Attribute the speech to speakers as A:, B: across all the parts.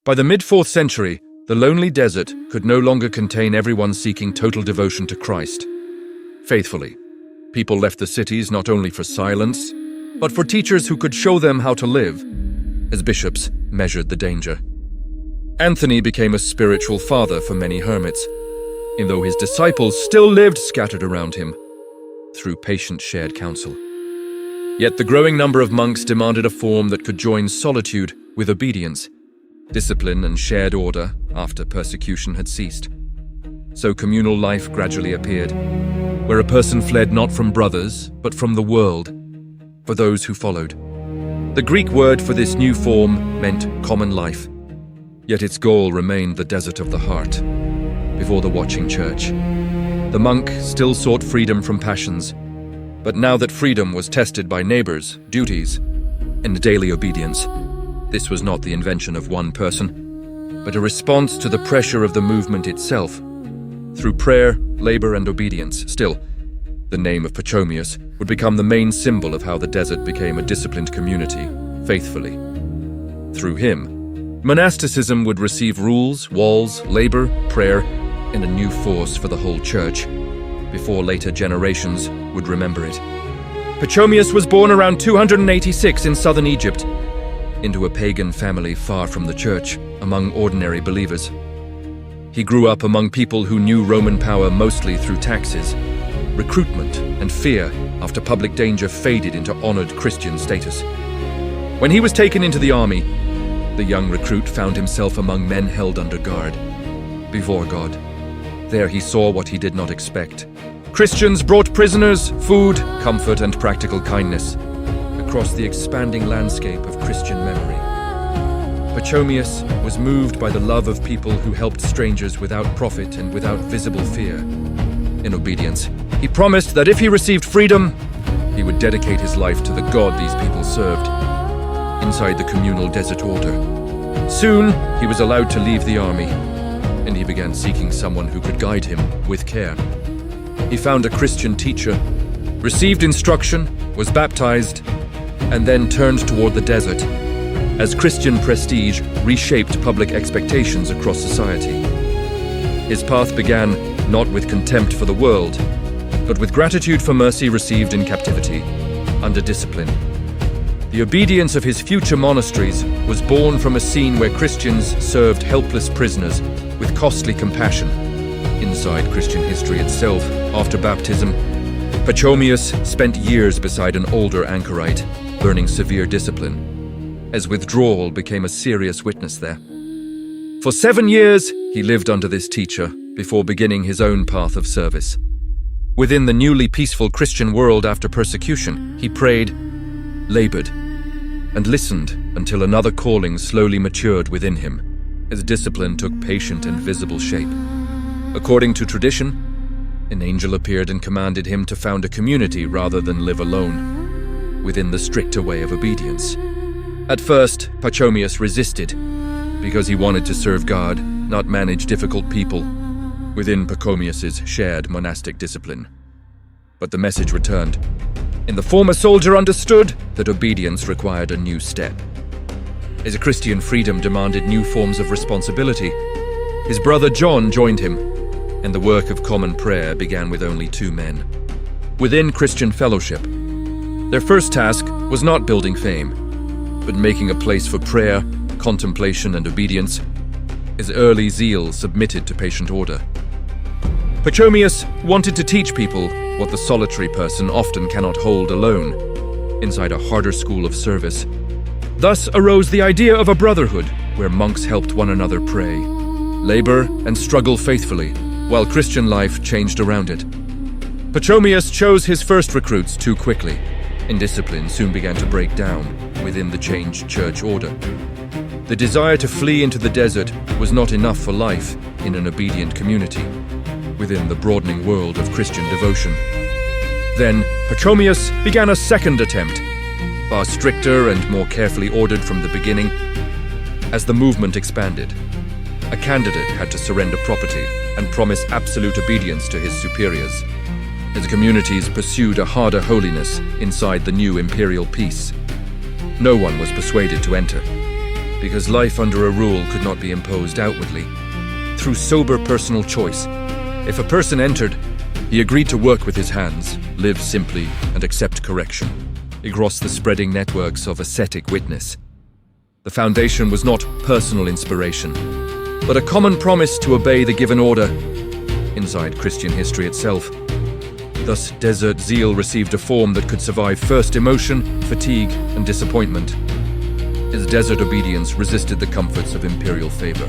A: By the mid-4th century, the lonely desert could no longer contain everyone seeking total devotion to Christ. Faithfully, people left the cities not only for silence, but for teachers who could show them how to live, as bishops measured the danger. Anthony became a spiritual father for many hermits, even though his disciples still lived scattered around him through patient shared counsel. Yet the growing number of monks demanded a form that could join solitude with obedience, discipline and shared order after persecution had ceased. So communal life gradually appeared, where a person fled not from brothers, but from the world, for those who followed. The Greek word for this new form meant common life, yet its goal remained the desert of the heart, before the watching church. The monk still sought freedom from passions, but now that freedom was tested by neighbors, duties, and daily obedience, this was not the invention of one person, but a response to the pressure of the movement itself. Through prayer, labor, and obedience, still, the name of Pachomius would become the main symbol of how the desert became a disciplined community, faithfully. Through him, monasticism would receive rules, walls, labor, prayer, and a new force for the whole church, before later generations would remember it. Pachomius was born around 286 in southern Egypt, into a pagan family far from the church, among ordinary believers. He grew up among people who knew Roman power mostly through taxes, recruitment, and fear after public danger faded into honored Christian status. When he was taken into the army, the young recruit found himself among men held under guard, before God. There he saw what he did not expect. Christians brought prisoners, food, comfort, and practical kindness across the expanding landscape of Christian memory. Pachomius was moved by the love of people who helped strangers without profit and without visible fear. In obedience, he promised that if he received freedom, he would dedicate his life to the God these people served, inside the communal desert order. Soon, he was allowed to leave the army, and he began seeking someone who could guide him with care. He found a Christian teacher, received instruction, was baptized, and then turned toward the desert, as Christian prestige reshaped public expectations across society. His path began not with contempt for the world, but with gratitude for mercy received in captivity, under discipline. The obedience of his future monasteries was born from a scene where Christians served helpless prisoners with costly compassion. Inside Christian history itself, after baptism, Pachomius spent years beside an older anchorite, learning severe discipline, as withdrawal became a serious witness there. For 7 years, he lived under this teacher before beginning his own path of service. Within the newly peaceful Christian world after persecution, he prayed, labored, and listened until another calling slowly matured within him, as discipline took patient and visible shape. According to tradition, an angel appeared and commanded him to found a community rather than live alone, within the stricter way of obedience. At first, Pachomius resisted, because he wanted to serve God, not manage difficult people, within Pachomius's shared monastic discipline. But the message returned, and the former soldier understood that obedience required a new step. As a Christian freedom demanded new forms of responsibility, his brother John joined him, and the work of common prayer began with only 2 men. Within Christian fellowship, their first task was not building fame, but making a place for prayer, contemplation, and obedience, as early zeal submitted to patient order. Pachomius wanted to teach people what the solitary person often cannot hold alone, inside a harder school of service. Thus arose the idea of a brotherhood, where monks helped one another pray, labor, and struggle faithfully, while Christian life changed around it. Pachomius chose his first recruits too quickly, and discipline soon began to break down within the changed church order. The desire to flee into the desert was not enough for life in an obedient community, within the broadening world of Christian devotion. Then, Pachomius began a second attempt, far stricter and more carefully ordered from the beginning. As the movement expanded, a candidate had to surrender property and promise absolute obedience to his superiors, as communities pursued a harder holiness inside the new imperial peace. No one was persuaded to enter. because life under a rule could not be imposed outwardly. Through sober personal choice, if a person entered, he agreed to work with his hands, live simply, and accept correction, across the spreading networks of ascetic witness. The foundation was not personal inspiration, but a common promise to obey the given order inside Christian history itself. Thus, desert zeal received a form that could survive first emotion, fatigue, and disappointment. His desert obedience resisted the comforts of imperial favor.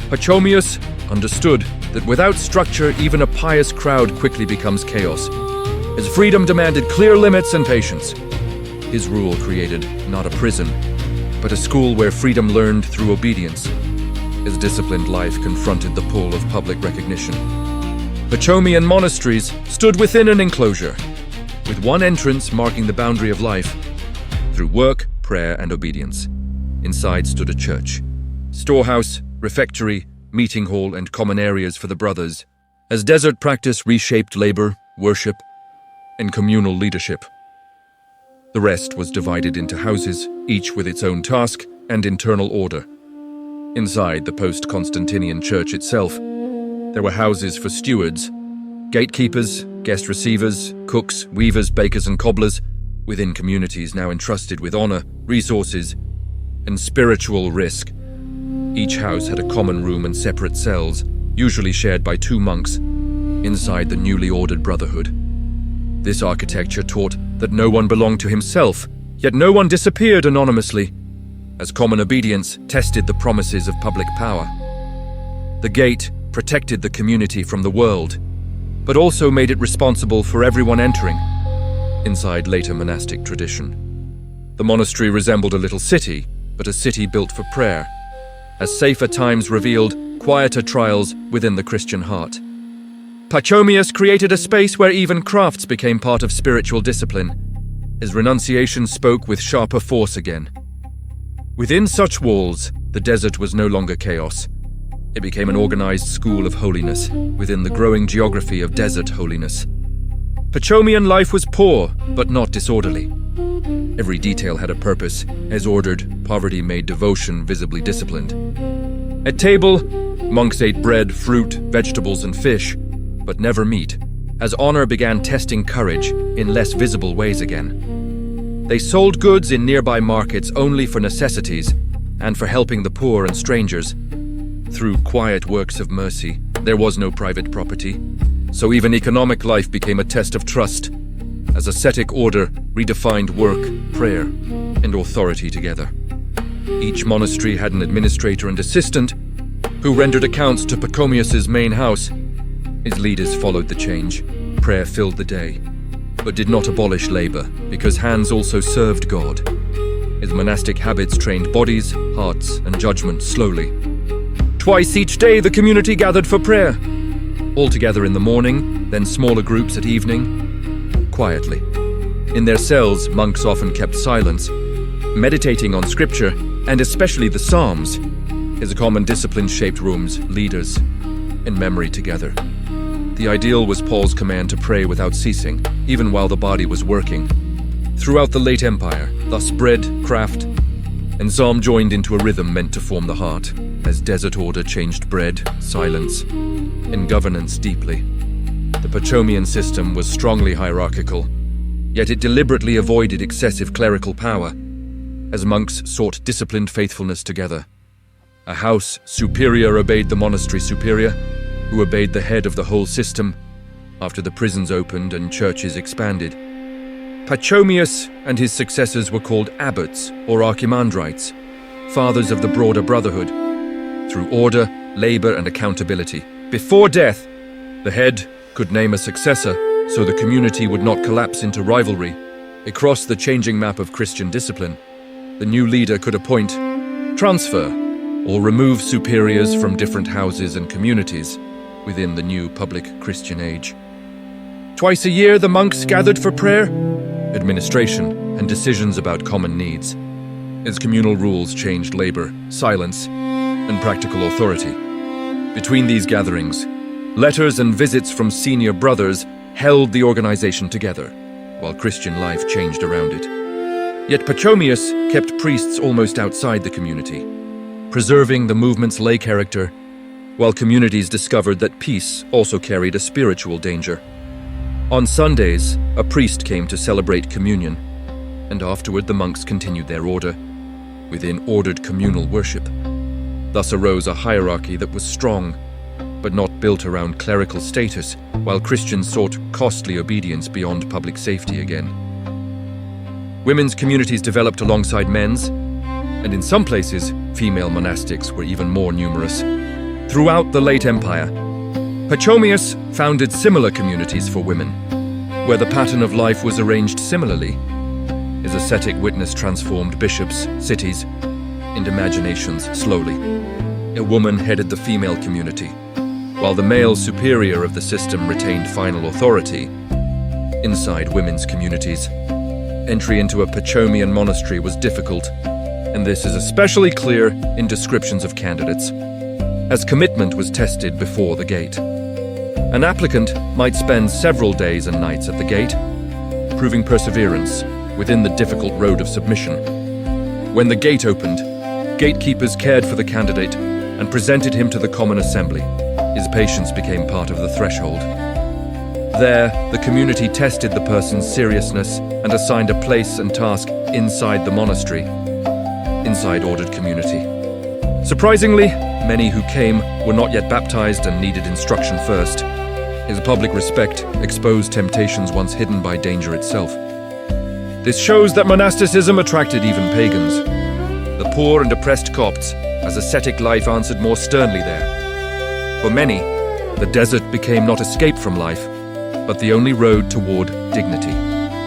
A: Pachomius understood that without structure, even a pious crowd quickly becomes chaos. His freedom demanded clear limits and patience. His rule created not a prison, but a school where freedom learned through obedience. His disciplined life confronted the pull of public recognition. Pachomian monasteries stood within an enclosure, with one entrance marking the boundary of life, through work, prayer, and obedience. Inside stood a church, storehouse, refectory, meeting hall, and common areas for the brothers, as desert practice reshaped labor, worship, and communal leadership. The rest was divided into houses, each with its own task and internal order. Inside the post-Constantinian church itself, there were houses for stewards, gatekeepers, guest receivers, cooks, weavers, bakers, and cobblers, within communities now entrusted with honor, resources, and spiritual risk. Each house had a common room and separate cells, usually shared by 2 monks, inside the newly ordered brotherhood. This architecture taught that no one belonged to himself, yet no one disappeared anonymously, as common obedience tested the promises of public power. The gate protected the community from the world, but also made it responsible for everyone entering, inside later monastic tradition. The monastery resembled a little city, but a city built for prayer, as safer times revealed quieter trials within the Christian heart. Pachomius created a space where even crafts became part of spiritual discipline. His renunciation spoke with sharper force again. Within such walls, the desert was no longer chaos. It became an organized school of holiness within the growing geography of desert holiness. Pachomian life was poor, but not disorderly. Every detail had a purpose. As ordered, poverty made devotion visibly disciplined. At table, monks ate bread, fruit, vegetables, and fish, but never meat, as honor began testing courage in less visible ways again. They sold goods in nearby markets only for necessities and for helping the poor and strangers. Through quiet works of mercy, there was no private property, so even economic life became a test of trust, as ascetic order redefined work, prayer, and authority together. Each monastery had an administrator and assistant who rendered accounts to Pachomius's main house. His leaders followed the change. Prayer filled the day, but did not abolish labor, because hands also served God. His monastic habits trained bodies, hearts, and judgment slowly. Twice each day the community gathered for prayer, all together in the morning, then smaller groups at evening, quietly. In their cells, monks often kept silence, meditating on scripture, and especially the Psalms. His common discipline shaped rooms, leaders, in memory together. The ideal was Paul's command to pray without ceasing, even while the body was working. Throughout the late empire, thus bread, craft, and psalm joined into a rhythm meant to form the heart, as desert order changed bread, silence, and governance deeply. The Pachomian system was strongly hierarchical, yet it deliberately avoided excessive clerical power, as monks sought disciplined faithfulness together. A house superior obeyed the monastery superior, who obeyed the head of the whole system after the prisons opened and churches expanded. Pachomius and his successors were called abbots or archimandrites, fathers of the broader brotherhood, through order, labor, and accountability. Before death, the head could name a successor so the community would not collapse into rivalry. Across the changing map of Christian discipline, the new leader could appoint, transfer, or remove superiors from different houses and communities within the new public Christian age. Twice a year, the monks gathered for prayer, administration, and decisions about common needs. As communal rules changed labor, silence, and practical authority. Between these gatherings, letters and visits from senior brothers held the organization together, while Christian life changed around it. Yet Pachomius kept priests almost outside the community, preserving the movement's lay character, while communities discovered that peace also carried a spiritual danger. On Sundays, a priest came to celebrate communion, and afterward the monks continued their order, within ordered communal worship. Thus arose a hierarchy that was strong, but not built around clerical status, while Christians sought costly obedience beyond public safety again. Women's communities developed alongside men's, and in some places, female monastics were even more numerous. Throughout the late Empire, Pachomius founded similar communities for women, where the pattern of life was arranged similarly. His ascetic witness transformed bishops, cities, and imaginations slowly. A woman headed the female community, while the male superior of the system retained final authority. Inside women's communities, entry into a Pachomian monastery was difficult, and this is especially clear in descriptions of candidates, as commitment was tested before the gate. An applicant might spend several days and nights at the gate, proving perseverance within the difficult road of submission. When the gate opened, gatekeepers cared for the candidate and presented him to the common assembly. His patience became part of the threshold. There, the community tested the person's seriousness and assigned a place and task inside the monastery, inside ordered community. Surprisingly, many who came were not yet baptized and needed instruction first. His public respect exposed temptations once hidden by danger itself. This shows that monasticism attracted even pagans. The poor and oppressed Copts, as ascetic life answered more sternly there. For many, the desert became not escape from life, but the only road toward dignity,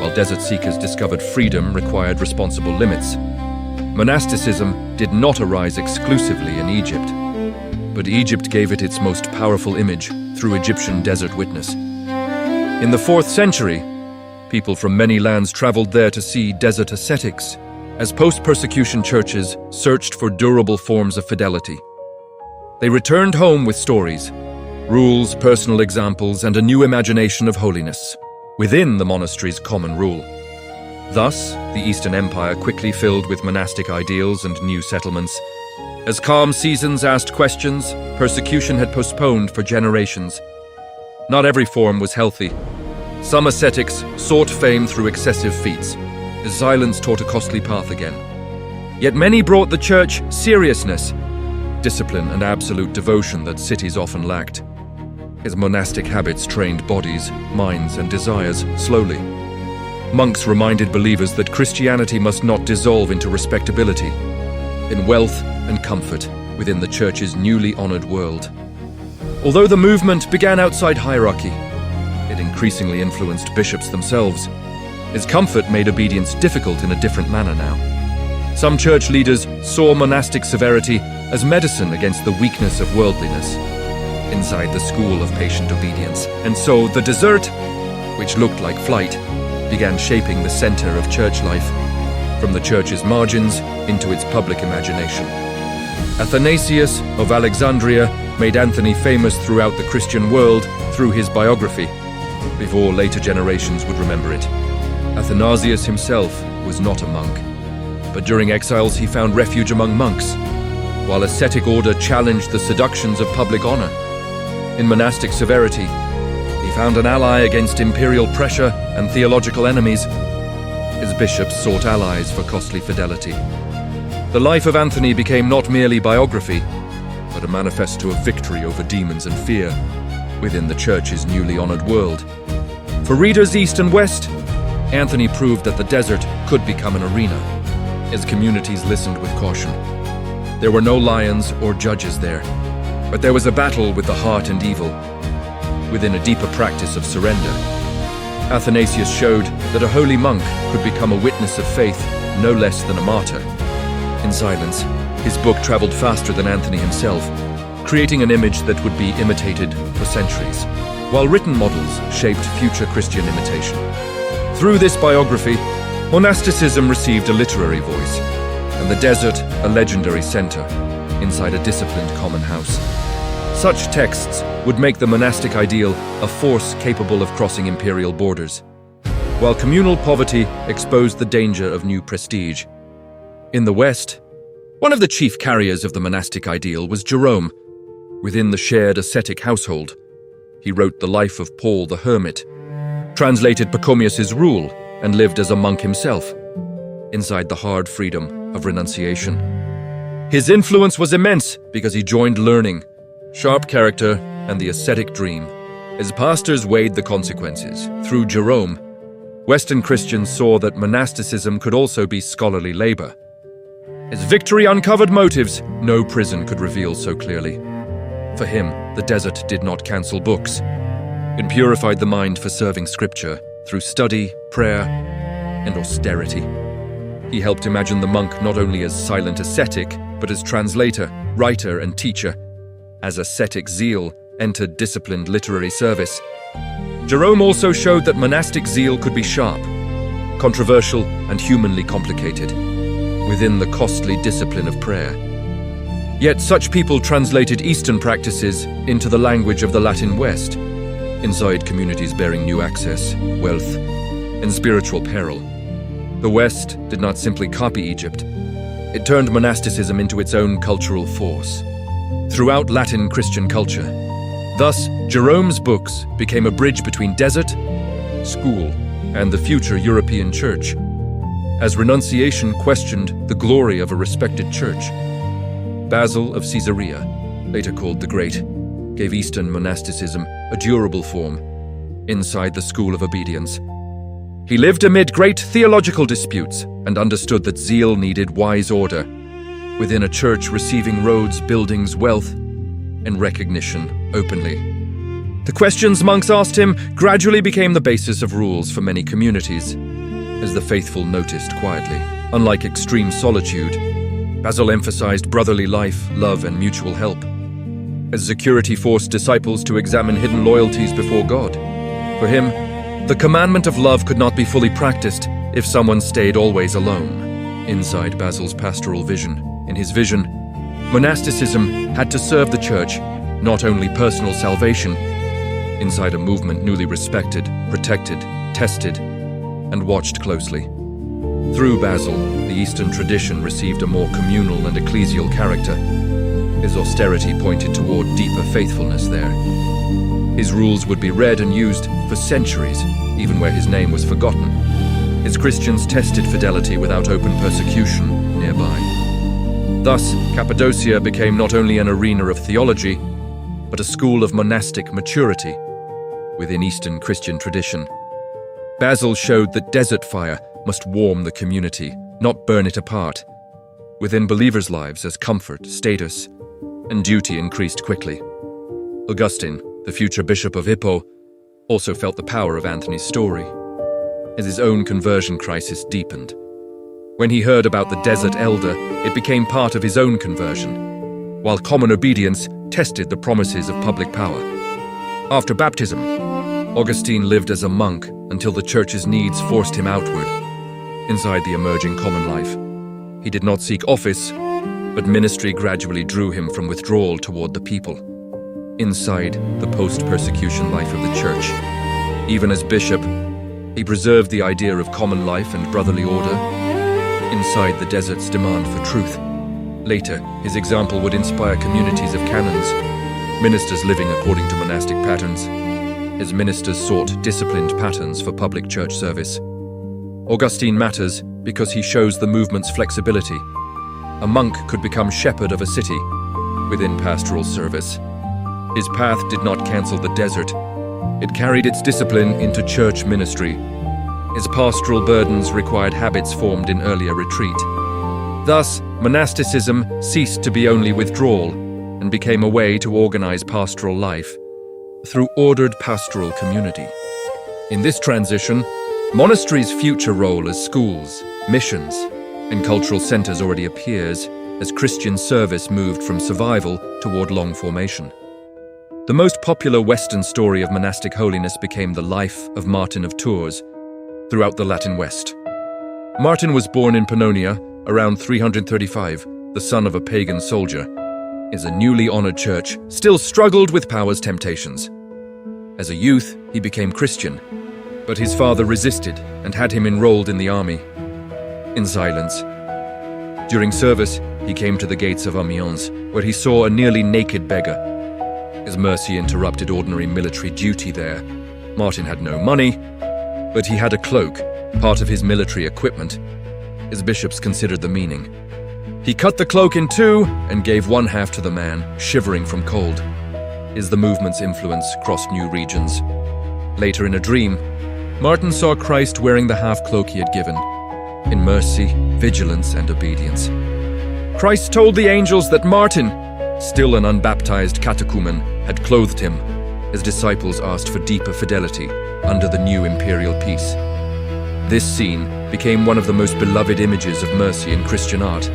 A: while desert seekers discovered freedom required responsible limits. Monasticism did not arise exclusively in Egypt, but Egypt gave it its most powerful image through Egyptian desert witness. In the 4th century, people from many lands traveled there to see desert ascetics, as post-persecution churches searched for durable forms of fidelity. They returned home with stories, rules, personal examples, and a new imagination of holiness, within the monastery's common rule. Thus, the Eastern Empire quickly filled with monastic ideals and new settlements. As calm seasons asked questions, persecution had postponed for generations. Not every form was healthy. Some ascetics sought fame through excessive feats, as silence taught a costly path again. Yet many brought the church seriousness, discipline, and absolute devotion that cities often lacked. His monastic habits trained bodies, minds, and desires slowly. Monks reminded believers that Christianity must not dissolve into respectability, in wealth and comfort within the church's newly honored world. Although the movement began outside hierarchy, it increasingly influenced bishops themselves. His comfort made obedience difficult in a different manner now. Some church leaders saw monastic severity as medicine against the weakness of worldliness, inside the school of patient obedience. And so the desert, which looked like flight, began shaping the center of church life, from the church's margins into its public imagination. Athanasius of Alexandria made Anthony famous throughout the Christian world through his biography, before later generations would remember it. Athanasius himself was not a monk, but during exiles he found refuge among monks, while ascetic order challenged the seductions of public honor. In monastic severity, he found an ally against imperial pressure and theological enemies. His bishops sought allies for costly fidelity. The life of Anthony became not merely biography, but a manifesto of victory over demons and fear within the church's newly honored world. For readers east and west, Anthony proved that the desert could become an arena, as communities listened with caution. There were no lions or judges there, but there was a battle with the heart and evil, within a deeper practice of surrender. Athanasius showed that a holy monk could become a witness of faith no less than a martyr. In silence, his book traveled faster than Anthony himself, creating an image that would be imitated for centuries, while written models shaped future Christian imitation. Through this biography, monasticism received a literary voice, and the desert a legendary center inside a disciplined common house. Such texts would make the monastic ideal a force capable of crossing imperial borders. while communal poverty exposed the danger of new prestige. In the West, one of the chief carriers of the monastic ideal was Jerome. Within the shared ascetic household, he wrote the life of Paul the hermit, translated Pachomius' rule, and lived as a monk himself, inside the hard freedom of renunciation. His influence was immense because he joined learning, sharp character, and the ascetic dream. As pastors weighed the consequences, through Jerome, Western Christians saw that monasticism could also be scholarly labor. As victory uncovered motives no prison could reveal so clearly. For him, the desert did not cancel books. It purified the mind for serving scripture through study, prayer, and austerity. He helped imagine the monk not only as silent ascetic, but as translator, writer, and teacher. As ascetic zeal entered disciplined literary service. Jerome also showed that monastic zeal could be sharp, controversial, and humanly complicated, within the costly discipline of prayer. Yet such people translated Eastern practices into the language of the Latin West, inside communities bearing new access, wealth, and spiritual peril. The West did not simply copy Egypt. It turned monasticism into its own cultural force throughout Latin Christian culture. Thus, Jerome's books became a bridge between desert, school, and the future European church, as renunciation questioned the glory of a respected church. Basil of Caesarea, later called the Great, gave Eastern monasticism a durable form inside the school of obedience. He lived amid great theological disputes and understood that zeal needed wise order within a church receiving roads, buildings, wealth, and recognition openly. The questions monks asked him gradually became the basis of rules for many communities, as the faithful noticed quietly. Unlike extreme solitude, Basil emphasized brotherly life, love, and mutual help, as security forced disciples to examine hidden loyalties before God. For him, the commandment of love could not be fully practiced if someone stayed always alone. Inside Basil's pastoral vision, in his vision, monasticism had to serve the church, not only personal salvation, inside a movement newly respected, protected, tested, and watched closely. Through Basil, the Eastern tradition received a more communal and ecclesial character. His austerity pointed toward deeper faithfulness there. His rules would be read and used for centuries, even where his name was forgotten. His Christians tested fidelity without open persecution nearby. Thus, Cappadocia became not only an arena of theology, but a school of monastic maturity within Eastern Christian tradition. Basil showed that desert fire must warm the community, not burn it apart, within believers' lives as comfort, status, and duty increased quickly. Augustine, the future bishop of Hippo, also felt the power of Anthony's story, as his own conversion crisis deepened. When he heard about the desert elder, it became part of his own conversion, while common obedience tested the promises of public power. After baptism, Augustine lived as a monk until the church's needs forced him outward, inside the emerging common life. He did not seek office, but ministry gradually drew him from withdrawal toward the people, inside the post-persecution life of the church. Even as bishop, he preserved the idea of common life and brotherly order, inside the desert's demand for truth. Later, his example would inspire communities of canons, ministers living according to monastic patterns. His ministers sought disciplined patterns for public church service. Augustine matters because he shows the movement's flexibility. A monk could become shepherd of a city within pastoral service. His path did not cancel the desert. It carried its discipline into church ministry. His pastoral burdens required habits formed in earlier retreat. Thus, monasticism ceased to be only withdrawal and became a way to organize pastoral life through ordered pastoral community. In this transition, monasteries' future role as schools, missions, and cultural centers already appears as Christian service moved from survival toward long formation. The most popular Western story of monastic holiness became the life of Martin of Tours throughout the Latin West. Martin was born in Pannonia around 335, the son of a pagan soldier. As a newly honored church, still struggled with power's temptations. As a youth, he became Christian, But his father resisted and had him enrolled in the army. In silence. During service, he came to the gates of Amiens, where he saw a nearly naked beggar. His mercy interrupted ordinary military duty there. Martin had no money, but he had a cloak, part of his military equipment. His bishops considered the meaning. He cut the cloak in two and gave one half to the man, shivering from cold. As the movement's influence crossed new regions. Later in a dream, Martin saw Christ wearing the half-cloak he had given, in mercy, vigilance, and obedience. Christ told the angels that Martin, still an unbaptized catechumen, had clothed him. His disciples asked for deeper fidelity under the new imperial peace. This scene became one of the most beloved images of mercy in Christian art.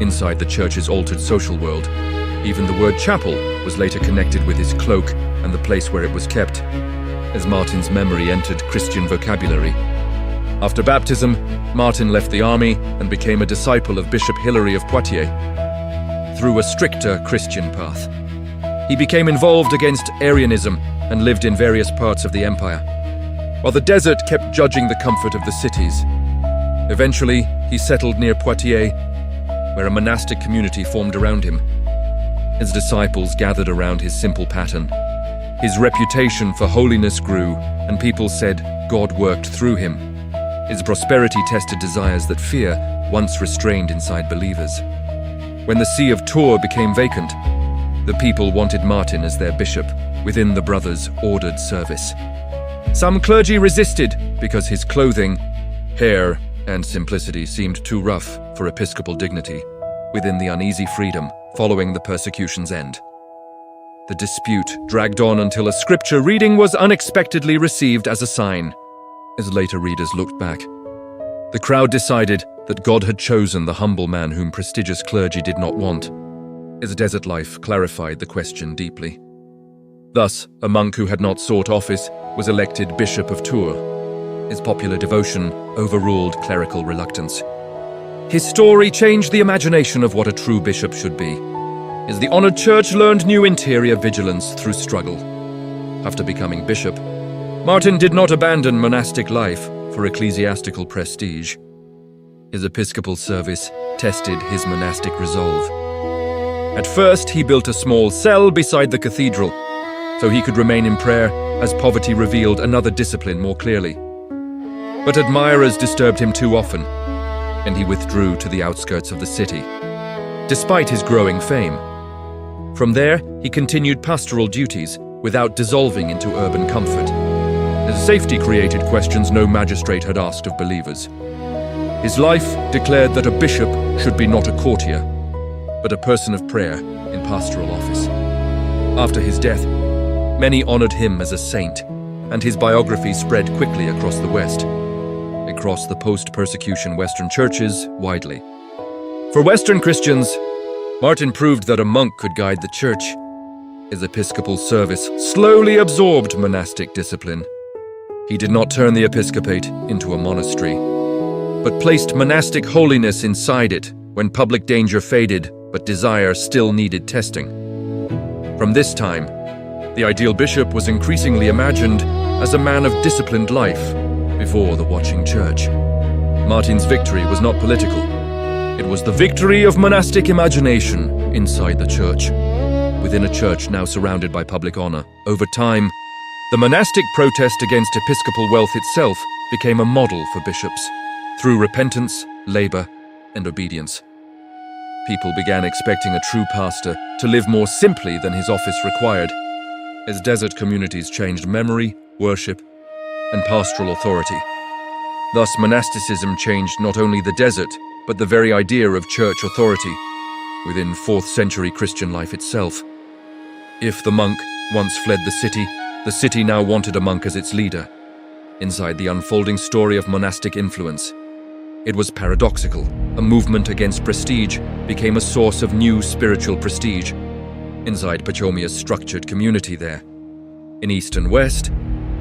A: Inside the church's altered social world, even the word chapel was later connected with his cloak and the place where it was kept, as Martin's memory entered Christian vocabulary. After baptism, Martin left the army and became a disciple of Bishop Hilary of Poitiers through a stricter Christian path. He became involved against Arianism and lived in various parts of the empire, while the desert kept judging the comfort of the cities. Eventually, he settled near Poitiers, where a monastic community formed around him. His disciples gathered around his simple pattern. His reputation for holiness grew, and people said God worked through him. His prosperity tested desires that fear once restrained inside believers. When the See of Tours became vacant, the people wanted Martin as their bishop within the brothers' ordered service. Some clergy resisted because his clothing, hair, and simplicity seemed too rough for episcopal dignity within the uneasy freedom following the persecution's end. The dispute dragged on until a scripture reading was unexpectedly received as a sign. As later readers looked back, the crowd decided that God had chosen the humble man whom prestigious clergy did not want. His desert life clarified the question deeply. Thus, a monk who had not sought office was elected Bishop of Tours. His popular devotion overruled clerical reluctance. His story changed the imagination of what a true bishop should be, as the honored church learned new interior vigilance through struggle. After becoming bishop, Martin did not abandon monastic life for ecclesiastical prestige. His episcopal service tested his monastic resolve. At first, he built a small cell beside the cathedral, so he could remain in prayer as poverty revealed another discipline more clearly. But admirers disturbed him too often, and he withdrew to the outskirts of the city, despite his growing fame. From there, he continued pastoral duties without dissolving into urban comfort, as safety created questions no magistrate had asked of believers. His life declared that a bishop should be not a courtier, but a person of prayer in pastoral office. After his death, many honored him as a saint, and his biography spread quickly across the West, across the post-persecution Western churches widely. For Western Christians, Martin proved that a monk could guide the church. His episcopal service slowly absorbed monastic discipline. He did not turn the episcopate into a monastery, but placed monastic holiness inside it when public danger faded but desire still needed testing. From this time, the ideal bishop was increasingly imagined as a man of disciplined life before the watching church. Martin's victory was not political. It was the victory of monastic imagination inside the church. Within a church now surrounded by public honor, over time, the monastic protest against episcopal wealth itself became a model for bishops, through repentance, labor, and obedience. People began expecting a true pastor to live more simply than his office required, as desert communities changed memory, worship, and pastoral authority. Thus, monasticism changed not only the desert, but the very idea of church authority within 4th century Christian life itself. If the monk once fled the city now wanted a monk as its leader. Inside the unfolding story of monastic influence, it was paradoxical. A movement against prestige became a source of new spiritual prestige inside Pachomius' structured community there. In East and West,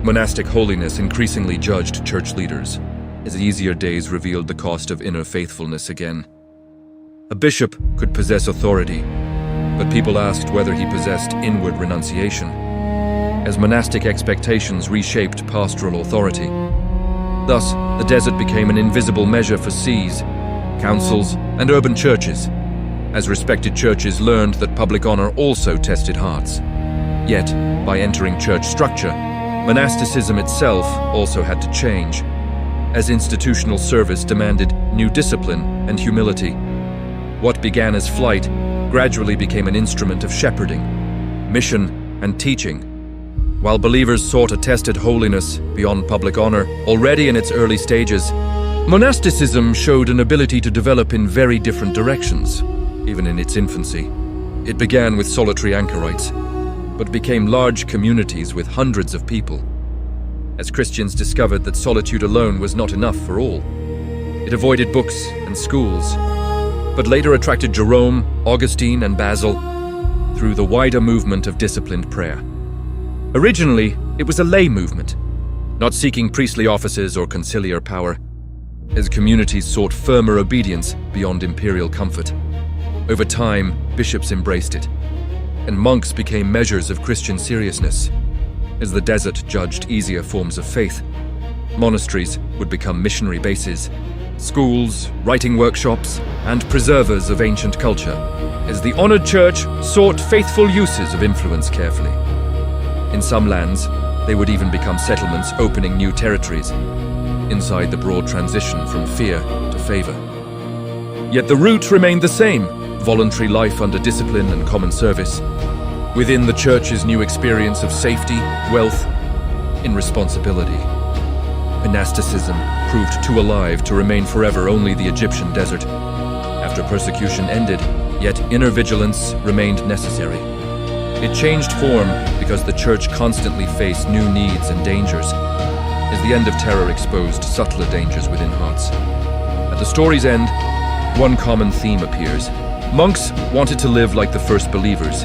A: monastic holiness increasingly judged church leaders, as easier days revealed the cost of inner faithfulness again. A bishop could possess authority, but people asked whether he possessed inward renunciation. as monastic expectations reshaped pastoral authority. Thus, the desert became an invisible measure for sees, councils, and urban churches, as respected churches learned that public honor also tested hearts. Yet, by entering church structure, monasticism itself also had to change, as institutional service demanded new discipline and humility. What began as flight gradually became an instrument of shepherding, mission, and teaching. While believers sought a tested holiness beyond public honor already in its early stages, monasticism showed an ability to develop in very different directions, even in its infancy. It began with solitary anchorites, but became large communities with hundreds of people, as Christians discovered that solitude alone was not enough for all. It avoided books and schools, but later attracted Jerome, Augustine, and Basil through the wider movement of disciplined prayer. Originally, it was a lay movement, not seeking priestly offices or conciliar power, as communities sought firmer obedience beyond imperial comfort. Over time, bishops embraced it, and monks became measures of Christian seriousness. As the desert judged easier forms of faith, monasteries would become missionary bases, schools, writing workshops, and preservers of ancient culture, as the honored church sought faithful uses of influence carefully. In some lands, they would even become settlements opening new territories, inside the broad transition from fear to favor. Yet the root remained the same: voluntary life under discipline and common service, within the church's new experience of safety, wealth, and responsibility. Monasticism proved too alive to remain forever only the Egyptian desert. After persecution ended, yet inner vigilance remained necessary. It changed form because the church constantly faced new needs and dangers, as the end of terror exposed subtler dangers within hearts. At the story's end, one common theme appears. Monks wanted to live like the first believers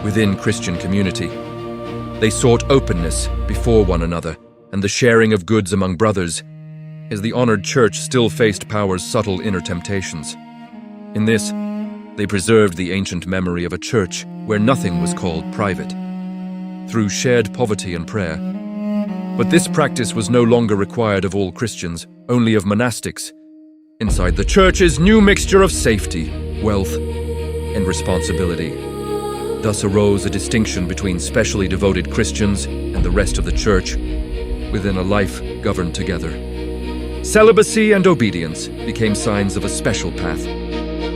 A: within Christian community. They sought openness before one another and the sharing of goods among brothers, as the honored church still faced power's subtle inner temptations. In this, they preserved the ancient memory of a church where nothing was called private, through shared poverty and prayer. But this practice was no longer required of all Christians, only of monastics. Inside the church's new mixture of safety, wealth, and responsibility. Thus arose a distinction between specially devoted Christians and the rest of the church, within a life governed together. Celibacy and obedience became signs of a special path,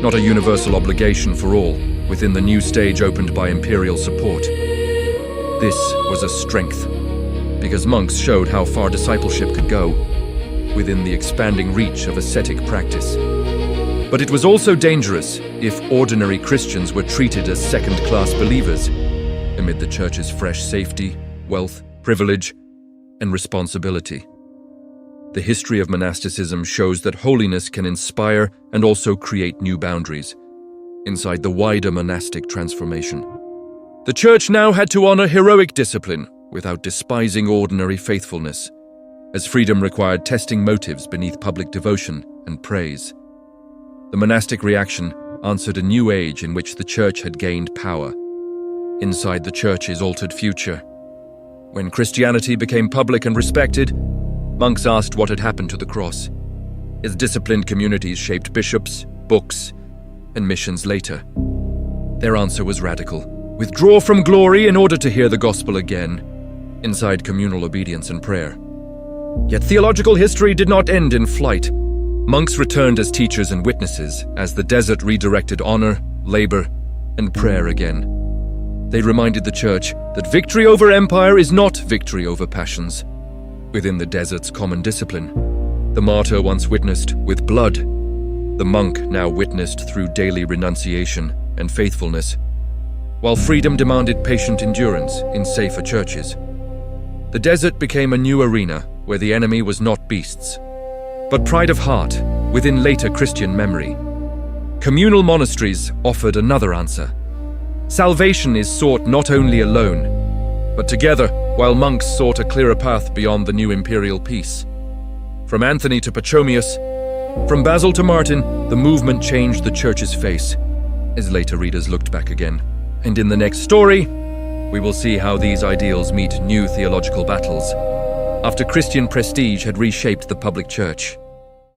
A: not a universal obligation for all, within the new stage opened by imperial support. This was a strength, because monks showed how far discipleship could go, within the expanding reach of ascetic practice. But it was also dangerous if ordinary Christians were treated as second-class believers, amid the church's fresh safety, wealth, privilege, and responsibility. The history of monasticism shows that holiness can inspire and also create new boundaries inside the wider monastic transformation. The church now had to honor heroic discipline without despising ordinary faithfulness, as freedom required testing motives beneath public devotion and praise. The monastic reaction answered a new age in which the church had gained power, inside the church's altered future. When Christianity became public and respected, monks asked what had happened to the cross, as disciplined communities shaped bishops, books, and missions later. Their answer was radical: withdraw from glory in order to hear the gospel again, inside communal obedience and prayer. Yet theological history did not end in flight. Monks returned as teachers and witnesses as the desert redirected honor, labor, and prayer again. They reminded the church that victory over empire is not victory over passions. Within the desert's common discipline, the martyr once witnessed with blood, the monk now witnessed through daily renunciation and faithfulness, while freedom demanded patient endurance in safer churches. The desert became a new arena where the enemy was not beasts, but pride of heart within later Christian memory. Communal monasteries offered another answer. Salvation is sought not only alone, but together, while monks sought a clearer path beyond the new imperial peace. From Anthony to Pachomius, from Basil to Martin, the movement changed the church's face, as later readers looked back again. And in the next story, we will see how these ideals meet new theological battles. After Christian prestige had reshaped the public church,